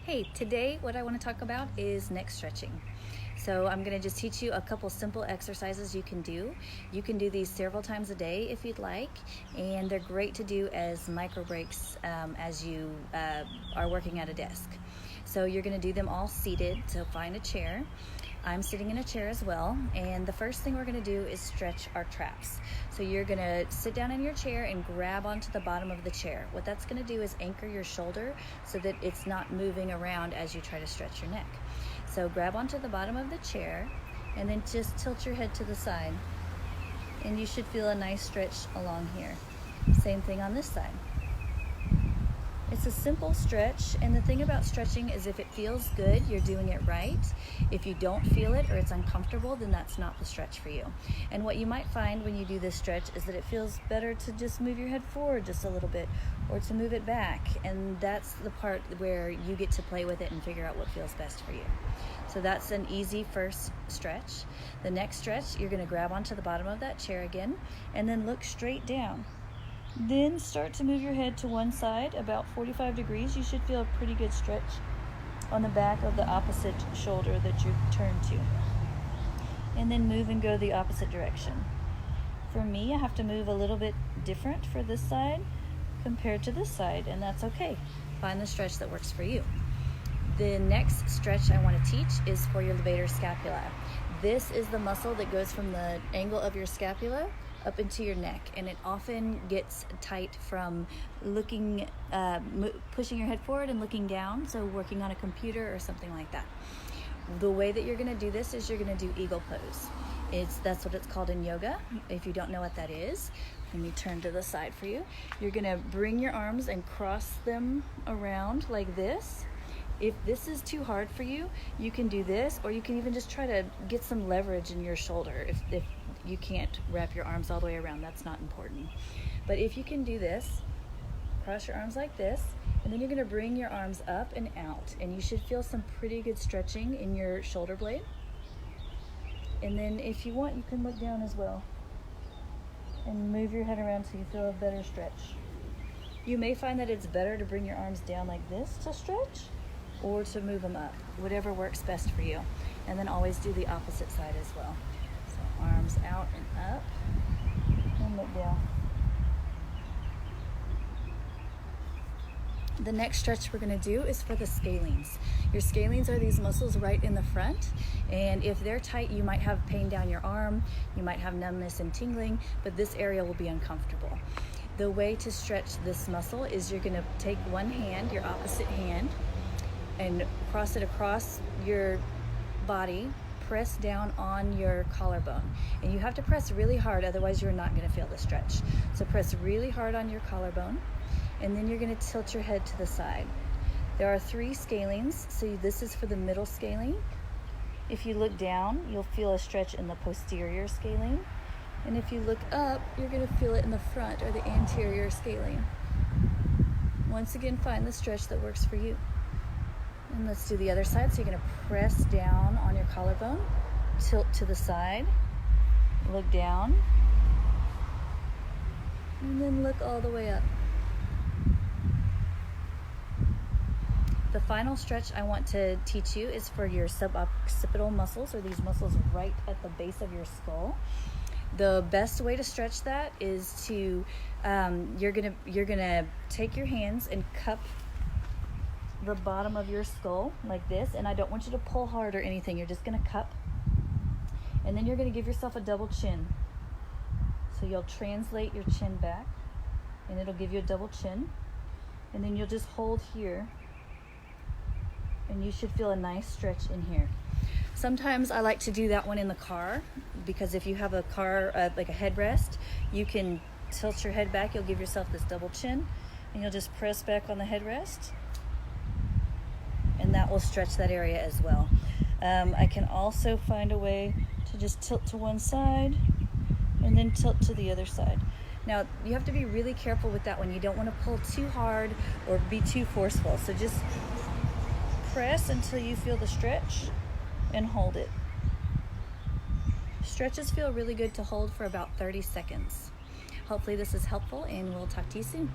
Hey, today what I want to talk about is neck stretching. So I'm going to just teach you a couple simple exercises you can do. You can do these several times a day if you'd like, and they're great to do as micro breaks as you are working at a desk. So you're going to do them all seated, so find a chair. I'm sitting in a chair as well, and the first thing we're going to do is stretch our traps. So you're going to sit down in your chair and grab onto the bottom of the chair. What that's going to do is anchor your shoulder so that it's not moving around as you try to stretch your neck. So grab onto the bottom of the chair and then just tilt your head to the side, and you should feel a nice stretch along here. Same thing on this side. It's a simple stretch, and the thing about stretching is if it feels good, you're doing it right. If you don't feel it or it's uncomfortable, then that's not the stretch for you. And what you might find when you do this stretch is that it feels better to just move your head forward just a little bit or to move it back, and that's the part where you get to play with it and figure out what feels best for you. So that's an easy first stretch. The next stretch, you're going to grab onto the bottom of that chair again and then look straight down. Then start to move your head to one side about 45 degrees. You should feel a pretty good stretch on the back of the opposite shoulder that you turn to. And then move and go the opposite direction. For me, I have to move a little bit different for this side compared to this side, and that's okay. Find the stretch that works for you. The next stretch I want to teach is for your Vader Scapula. This is the muscle that goes from the angle of your scapula up into your neck, and it often gets tight from looking, pushing your head forward and looking down, so working on a computer or something like that. The way that you're going to do this is you're going to do eagle pose. That's what it's called in yoga. If you don't know what that is, let me turn to the side for you. You're going to bring your arms and cross them around like this. If this is too hard for you, you can do this, or you can even just try to get some leverage in your shoulder. If you can't wrap your arms all the way around, that's not important. But if you can do this, cross your arms like this, and then you're going to bring your arms up and out, and you should feel some pretty good stretching in your shoulder blade. And then if you want, you can look down as well and move your head around so you feel a better stretch. You may find that it's better to bring your arms down like this to stretch, or to move them up, whatever works best for you. And then always do the opposite side as well. So arms out and up, and look down. The next stretch we're going to do is for the scalenes. Your scalenes are these muscles right in the front, and if they're tight, you might have pain down your arm, you might have numbness and tingling, but this area will be uncomfortable. The way to stretch this muscle is you're going to take one hand, your opposite hand, and cross it across your body, press down on your collarbone. And you have to press really hard, otherwise you're not going to feel the stretch. So press really hard on your collarbone, and then you're going to tilt your head to the side. There are 3 scalenes, so this is for the middle scalene. If you look down, you'll feel a stretch in the posterior scalene. And if you look up, you're going to feel it in the front or the anterior scalene. Once again, find the stretch that works for you. And let's do the other side. So you're going to press down on your collarbone, tilt to the side, look down, and then look all the way up. The final stretch I want to teach you is for your suboccipital muscles, or these muscles right at the base of your skull. The best way to stretch that is to, you're gonna take your hands and cup the bottom of your skull like this, and I don't want you to pull hard or anything. You're just going to cup, and then you're going to give yourself a double chin. So you'll translate your chin back, and it'll give you a double chin, and then you'll just hold here, and you should feel a nice stretch in here. Sometimes I like to do that one in the car, because if you have a car like a headrest, you can tilt your head back, you'll give yourself this double chin, and you'll just press back on the headrest, and that will stretch that area as well. I can also find a way to just tilt to one side and then tilt to the other side. Now, you have to be really careful with that one. You don't want to pull too hard or be too forceful. So just press until you feel the stretch and hold it. Stretches feel really good to hold for about 30 seconds. Hopefully this is helpful, and we'll talk to you soon.